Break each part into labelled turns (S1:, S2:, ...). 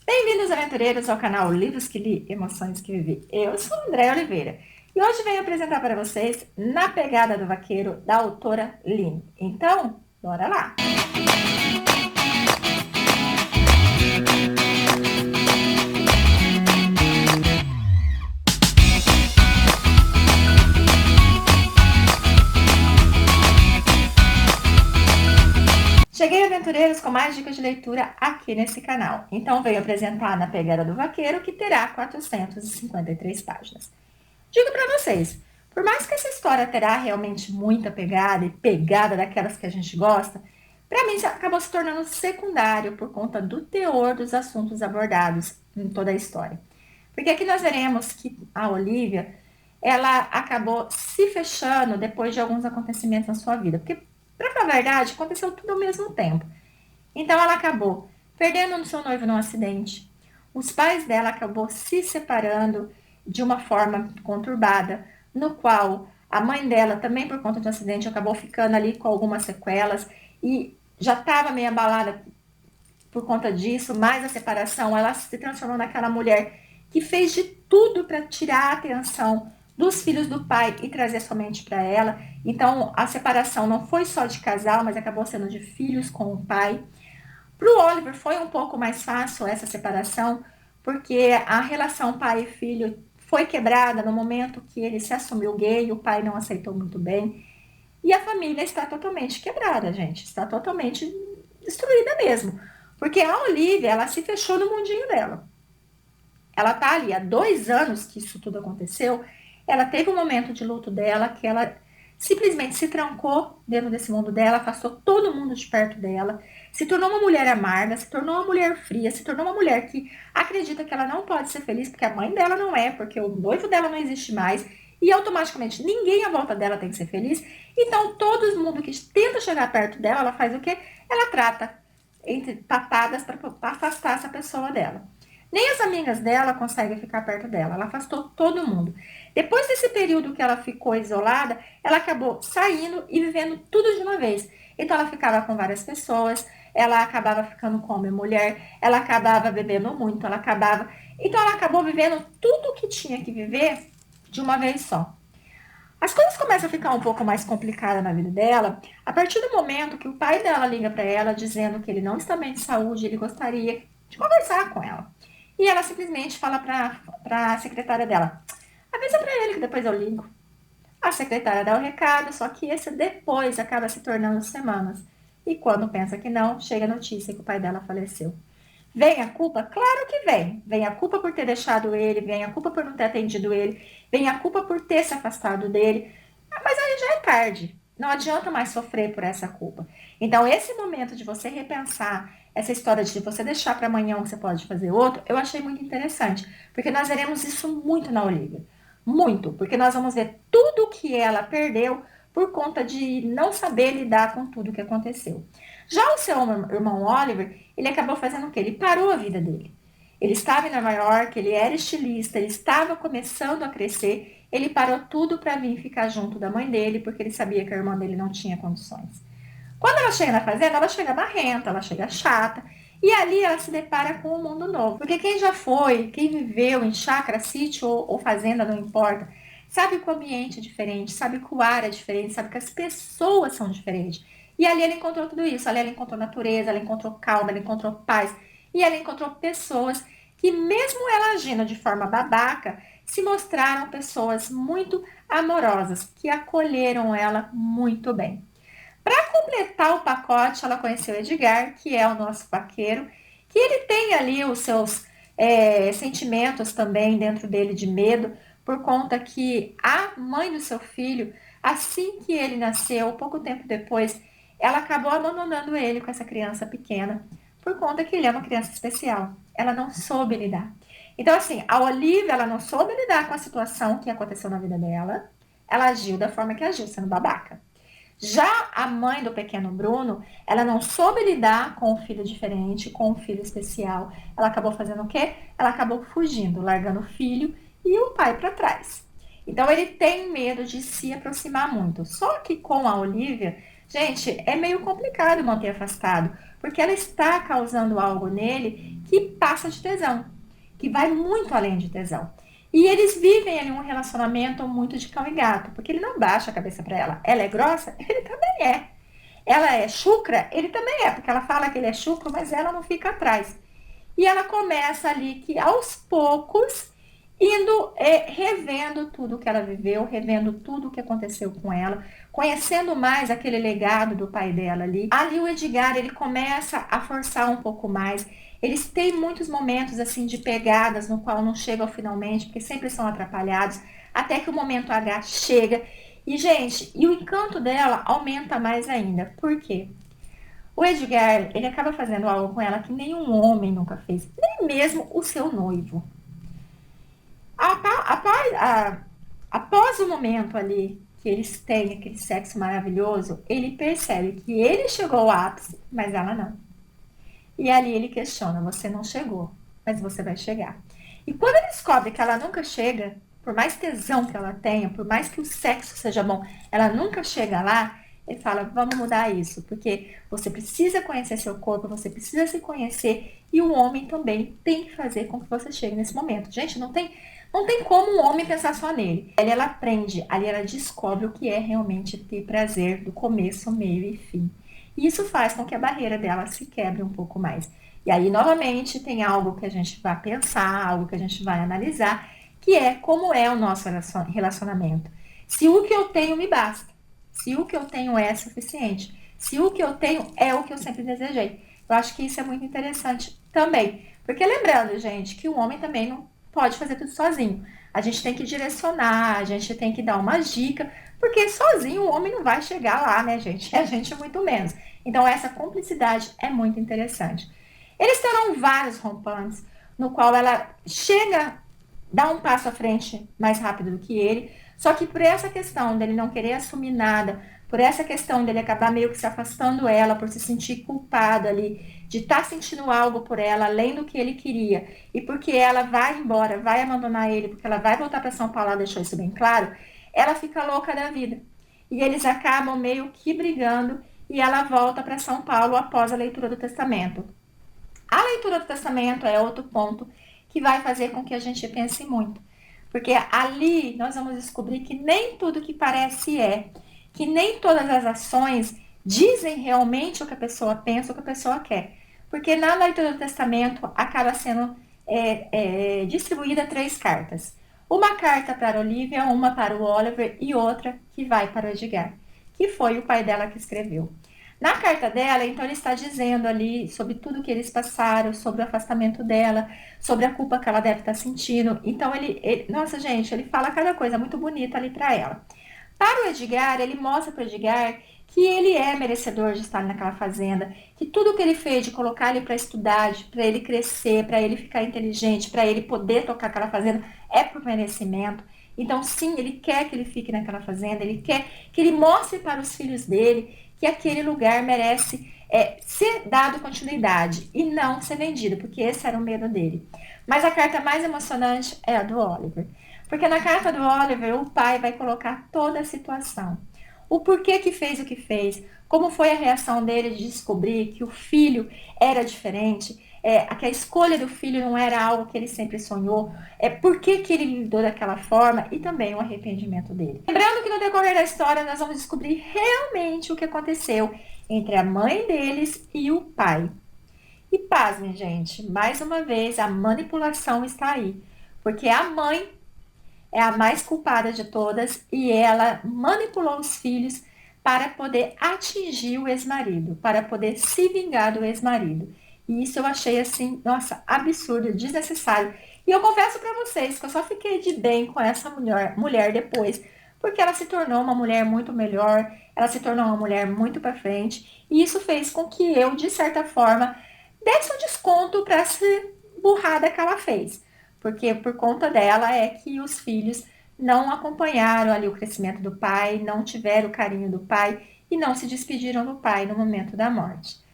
S1: Bem-vindos, aventureiros, ao canal Livros que Li, Emoções que Vivi. Eu sou Andréa Oliveira e hoje venho apresentar para vocês Na Pegada do Vaqueiro, da autora Lynn. Então, bora lá! Cheguei, aventureiros, com mais dicas de leitura aqui nesse canal. Então, venho apresentar Na Pegada do Vaqueiro, que terá 453 páginas. Digo para vocês, por mais que essa história terá realmente muita pegada e pegada daquelas que a gente gosta, para mim acabou se tornando secundário por conta do teor dos assuntos abordados em toda a história. Porque aqui nós veremos que a Olivia, ela acabou se fechando depois de alguns acontecimentos na sua vida. Porque, para falar a verdade, aconteceu tudo ao mesmo tempo. Então ela acabou perdendo o seu noivo num acidente. Os pais dela acabou se separando de uma forma conturbada, no qual a mãe dela, também por conta de um acidente, acabou ficando ali com algumas sequelas e já estava meio abalada por conta disso, mais a separação, ela se transformou naquela mulher que fez de tudo para tirar a atenção dos filhos do pai e trazer somente para ela. Então, a separação não foi só de casal, mas acabou sendo de filhos com o pai. Para o Oliver foi um pouco mais fácil essa separação, porque a relação pai e filho foi quebrada no momento que ele se assumiu gay, o pai não aceitou muito bem. E a família está totalmente quebrada, gente. Está totalmente destruída mesmo. Porque a Olivia, ela se fechou no mundinho dela. Ela tá ali há 2 anos que isso tudo aconteceu. Ela teve um momento de luto dela que ela simplesmente se trancou dentro desse mundo dela, afastou todo mundo de perto dela, se tornou uma mulher amarga, se tornou uma mulher fria, se tornou uma mulher que acredita que ela não pode ser feliz porque a mãe dela não é, porque o noivo dela não existe mais, e automaticamente ninguém à volta dela tem que ser feliz. Então todo mundo que tenta chegar perto dela, ela faz o quê? Ela trata entre patadas para afastar essa pessoa dela. Nem as amigas dela conseguem ficar perto dela. Ela afastou todo mundo. Depois desse período que ela ficou isolada, ela acabou saindo e vivendo tudo de uma vez. Então ela ficava com várias pessoas, ela acabava ficando com homem e mulher, ela acabava bebendo muito, ela acabava... Então ela acabou vivendo tudo o que tinha que viver de uma vez só. As coisas começam a ficar um pouco mais complicadas na vida dela a partir do momento que o pai dela liga para ela dizendo que ele não está bem de saúde, ele gostaria de conversar com ela. E ela simplesmente fala para a secretária dela: avisa para ele que depois eu ligo. A secretária dá o recado, só que esse depois acaba se tornando semanas. E quando pensa que não, chega a notícia que o pai dela faleceu. Vem a culpa? Claro que vem. Vem a culpa por ter deixado ele, vem a culpa por não ter atendido ele, vem a culpa por ter se afastado dele. Mas aí já é tarde. Não adianta mais sofrer por essa culpa. Então, esse momento de você repensar essa história de você deixar para amanhã o que você pode fazer outro, eu achei muito interessante. Porque nós veremos isso muito na Olivia. Muito. Porque nós vamos ver tudo que ela perdeu por conta de não saber lidar com tudo que aconteceu. Já o seu irmão Oliver, ele acabou fazendo o quê? Ele parou a vida dele. Ele estava em Nova York, ele era estilista, ele estava começando a crescer, ele parou tudo para vir ficar junto da mãe dele, porque ele sabia que a irmã dele não tinha condições. Quando ela chega na fazenda, ela chega marrenta, ela chega chata, e ali ela se depara com um mundo novo. Porque quem já foi, quem viveu em chácara, sítio ou fazenda, não importa, sabe que o ambiente é diferente, sabe que o ar é diferente, sabe que as pessoas são diferentes. E ali ela encontrou tudo isso, ali ela encontrou natureza, ela encontrou calma, ela encontrou paz, e ela encontrou pessoas que, mesmo ela agindo de forma babaca, se mostraram pessoas muito amorosas, que acolheram ela muito bem. Para completar o pacote, ela conheceu Edgar, que é o nosso vaqueiro, que ele tem ali os seus sentimentos também dentro dele de medo, por conta que a mãe do seu filho, assim que ele nasceu, pouco tempo depois, ela acabou abandonando ele com essa criança pequena, por conta que ele é uma criança especial. Ela não soube lidar. Então, assim, a Olivia, ela não soube lidar com a situação que aconteceu na vida dela, ela agiu da forma que agiu, sendo babaca. Já a mãe do pequeno Bruno, ela não soube lidar com o filho diferente, com o filho especial. Ela acabou fazendo o quê? Ela acabou fugindo, largando o filho e o pai para trás. Então ele tem medo de se aproximar muito. Só que com a Olivia, Gente, é meio complicado manter afastado, porque ela está causando algo nele que passa de tesão, que vai muito além de tesão. E eles vivem ali um relacionamento muito de cão e gato, porque ele não baixa a cabeça para ela. Ela é grossa? Ele também é. Ela é chucra? Ele também é, porque ela fala que ele é chucro, mas ela não fica atrás. E ela começa ali que aos poucos indo revendo tudo que ela viveu, revendo tudo o que aconteceu com ela, conhecendo mais aquele legado do pai dela ali. Ali o Edgar, ele começa a forçar um pouco mais. Eles têm muitos momentos assim de pegadas no qual não chegam finalmente, porque sempre são atrapalhados, até que o momento H chega. E gente, e o encanto dela aumenta mais ainda. Por quê? O Edgar, ele acaba fazendo algo com ela que nenhum homem nunca fez, nem mesmo o seu noivo. Após o momento ali que eles têm aquele sexo maravilhoso, ele percebe que ele chegou ao ápice, mas ela não. E ali ele questiona: você não chegou, mas você vai chegar. E quando ele descobre que ela nunca chega, por mais tesão que ela tenha, por mais que o sexo seja bom, ela nunca chega lá, ele fala: vamos mudar isso, porque você precisa conhecer seu corpo, você precisa se conhecer, e o homem também tem que fazer com que você chegue nesse momento. Gente, não tem como um homem pensar só nele. Ali ela aprende, ali ela descobre o que é realmente ter prazer do começo, meio e fim. E isso faz com que a barreira dela se quebre um pouco mais. E aí, novamente, tem algo que a gente vai pensar, algo que a gente vai analisar, que é como é o nosso relacionamento. Se o que eu tenho me basta, se o que eu tenho é suficiente, se o que eu tenho é o que eu sempre desejei. Eu acho que isso é muito interessante também. Porque lembrando, gente, que o homem também não pode fazer tudo sozinho. A gente tem que direcionar, a gente tem que dar uma dica, porque sozinho o homem não vai chegar lá, né, gente? A gente muito menos. Então, essa cumplicidade é muito interessante. Eles terão vários rompantes, no qual ela chega, dá um passo à frente mais rápido do que ele, só que por essa questão dele não querer assumir nada, por essa questão dele acabar meio que se afastando ela, por se sentir culpado ali, de estar sentindo algo por ela, além do que ele queria, e porque ela vai embora, vai abandonar ele, porque ela vai voltar para São Paulo, ela deixou isso bem claro, ela fica louca da vida. E eles acabam meio que brigando, e ela volta para São Paulo após a leitura do testamento. A leitura do testamento é outro ponto que vai fazer com que a gente pense muito. Porque ali nós vamos descobrir que nem tudo que parece é, que nem todas as ações dizem realmente o que a pessoa pensa, o que a pessoa quer. Porque na leitura do testamento acaba sendo distribuída 3 cartas. Uma carta para a Olivia, uma para o Oliver e outra que vai para o Edgar, que foi o pai dela que escreveu. Na carta dela, então, ele está dizendo ali sobre tudo que eles passaram, sobre o afastamento dela, sobre a culpa que ela deve estar sentindo. Então, nossa, gente, ele fala cada coisa muito bonita ali para ela. Para o Edgar, ele mostra para o Edgar que ele é merecedor de estar naquela fazenda, que tudo que ele fez de colocar ele para estudar, para ele crescer, para ele ficar inteligente, para ele poder tocar aquela fazenda, é por merecimento. Então, sim, ele quer que ele fique naquela fazenda, ele quer que ele mostre para os filhos dele que aquele lugar merece ser dado continuidade e não ser vendido, porque esse era o medo dele. Mas a carta mais emocionante é a do Oliver. Porque na carta do Oliver, o pai vai colocar toda a situação. O porquê que fez o que fez, como foi a reação dele de descobrir que o filho era diferente, que a escolha do filho não era algo que ele sempre sonhou, por que ele lidou daquela forma e também o arrependimento dele. Lembrando que no decorrer da história nós vamos descobrir realmente o que aconteceu entre a mãe deles e o pai. E pasmem, gente, mais uma vez a manipulação está aí, porque a mãe é a mais culpada de todas e ela manipulou os filhos para poder atingir o ex-marido, para poder se vingar do ex-marido. E isso eu achei assim, nossa, absurdo, desnecessário. E eu confesso para vocês que eu só fiquei de bem com essa mulher depois, porque ela se tornou uma mulher muito melhor, ela se tornou uma mulher muito para frente, e isso fez com que eu, de certa forma, desse um desconto para essa burrada que ela fez. Porque por conta dela é que os filhos não acompanharam ali o crescimento do pai, não tiveram o carinho do pai e não se despediram do pai no momento da morte.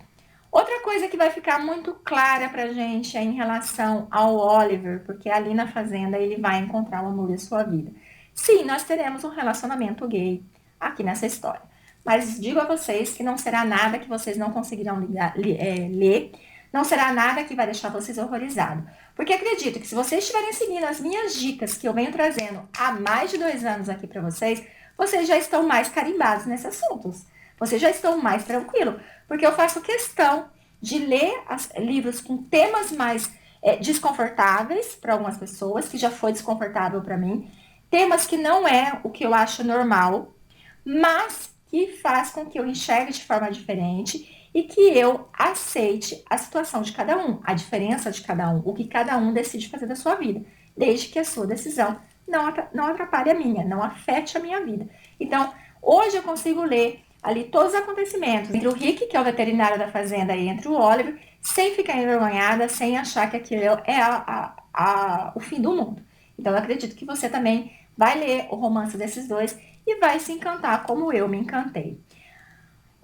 S1: Outra coisa que vai ficar muito clara pra gente é em relação ao Oliver, porque ali na fazenda ele vai encontrar o amor da sua vida. Sim, nós teremos um relacionamento gay aqui nessa história. mas digo a vocês que não será nada que vocês não conseguirão ler, não será nada que vai deixar vocês horrorizados. Porque acredito que se vocês estiverem seguindo as minhas dicas que eu venho trazendo há mais de 2 anos aqui para vocês já estão mais carimbados nesses assuntos. Vocês já estão mais tranquilos, porque eu faço questão de ler livros com temas mais desconfortáveis para algumas pessoas, que já foi desconfortável para mim, temas que não é o que eu acho normal, mas que faz com que eu enxergue de forma diferente e que eu aceite a situação de cada um, a diferença de cada um, o que cada um decide fazer da sua vida, desde que a sua decisão não atrapalhe a minha, não afete a minha vida. Então, hoje eu consigo ler ali todos os acontecimentos entre o Rick, que é o veterinário da fazenda, e entre o Oliver, sem ficar envergonhada, sem achar que aquilo é o fim do mundo. Então, eu acredito que você também vai ler o romance desses dois e vai se encantar como eu me encantei.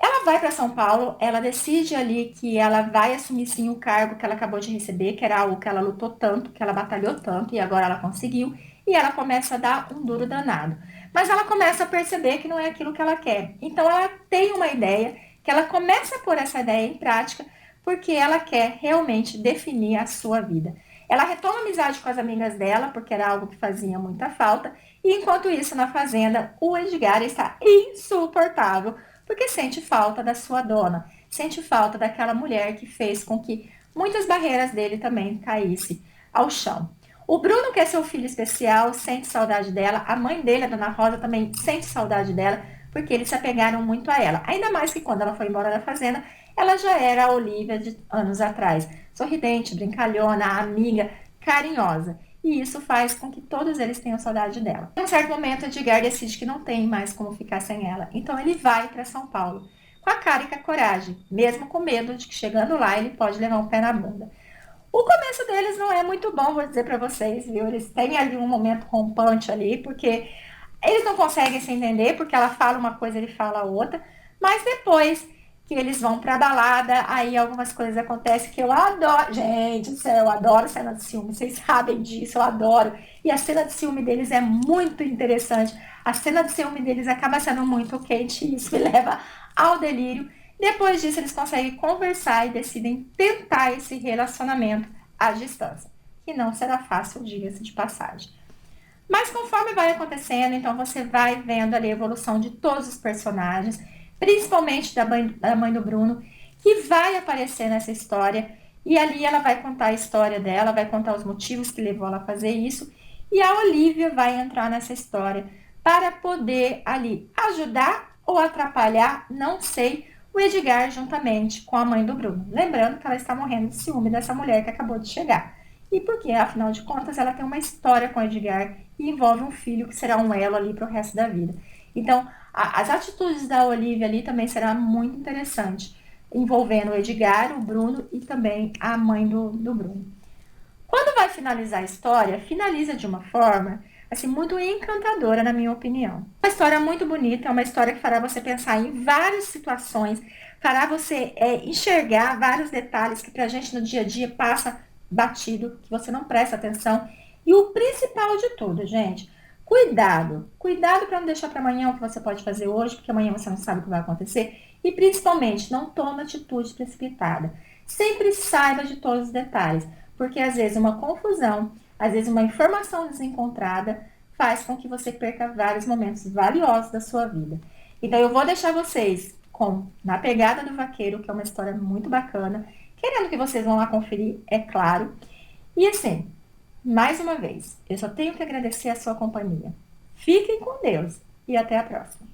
S1: Ela vai para São Paulo, ela decide ali que ela vai assumir sim o cargo que ela acabou de receber, que era algo que ela lutou tanto, que ela batalhou tanto e agora ela conseguiu, e ela começa a dar um duro danado. Mas ela começa a perceber que não é aquilo que ela quer. Então ela tem uma ideia, que ela começa a pôr essa ideia em prática, porque ela quer realmente definir a sua vida. Ela retoma a amizade com as amigas dela, porque era algo que fazia muita falta, e enquanto isso, na fazenda, o Edgar está insuportável, porque sente falta da sua dona, sente falta daquela mulher que fez com que muitas barreiras dele também caíssem ao chão. O Bruno, que é seu filho especial, sente saudade dela. A mãe dele, a Dona Rosa, também sente saudade dela, porque eles se apegaram muito a ela. Ainda mais que quando ela foi embora da fazenda, ela já era a Olivia de anos atrás. Sorridente, brincalhona, amiga, carinhosa. E isso faz com que todos eles tenham saudade dela. Em um certo momento, Edgar decide que não tem mais como ficar sem ela. Então ele vai para São Paulo, com a cara e com a coragem, mesmo com medo de que chegando lá ele pode levar um pé na bunda. O começo deles não é muito bom, vou dizer para vocês, viu? Eles têm ali um momento rompante ali, porque eles não conseguem se entender, porque ela fala uma coisa, ele fala outra, mas depois que eles vão pra balada, aí algumas coisas acontecem que eu adoro. Gente do céu, eu adoro cena de ciúme, vocês sabem disso, eu adoro. E a cena de ciúme deles é muito interessante. A cena de ciúme deles acaba sendo muito quente e isso me leva ao delírio. Depois disso, eles conseguem conversar e decidem tentar esse relacionamento à distância, que não será fácil, diga-se de passagem. Mas conforme vai acontecendo, então você vai vendo ali a evolução de todos os personagens, principalmente da mãe do Bruno, que vai aparecer nessa história. E ali ela vai contar a história dela, vai contar os motivos que levou ela a fazer isso. E a Olivia vai entrar nessa história para poder ali ajudar ou atrapalhar, não sei, o Edgar juntamente com a mãe do Bruno. Lembrando que ela está morrendo de ciúme dessa mulher que acabou de chegar. E porque, afinal de contas, ela tem uma história com o Edgar e envolve um filho que será um elo ali para o resto da vida. Então, as atitudes da Olivia ali também será muito interessante, envolvendo o Edgar, o Bruno e também a mãe do Bruno. Quando vai finalizar a história, finaliza de uma forma assim muito encantadora, na minha opinião. Uma história muito bonita, é uma história que fará você pensar em várias situações, fará você enxergar vários detalhes que pra gente no dia a dia passa batido, que você não presta atenção. E o principal de tudo, gente, cuidado. Cuidado para não deixar para amanhã o que você pode fazer hoje, porque amanhã você não sabe o que vai acontecer. E principalmente, não tome atitude precipitada. Sempre saiba de todos os detalhes, porque às vezes uma confusão, às vezes uma informação desencontrada faz com que você perca vários momentos valiosos da sua vida. Então eu vou deixar vocês com Na Pegada do Vaqueiro, que é uma história muito bacana, querendo que vocês vão lá conferir, é claro. E assim, mais uma vez, eu só tenho que agradecer a sua companhia. Fiquem com Deus e até a próxima.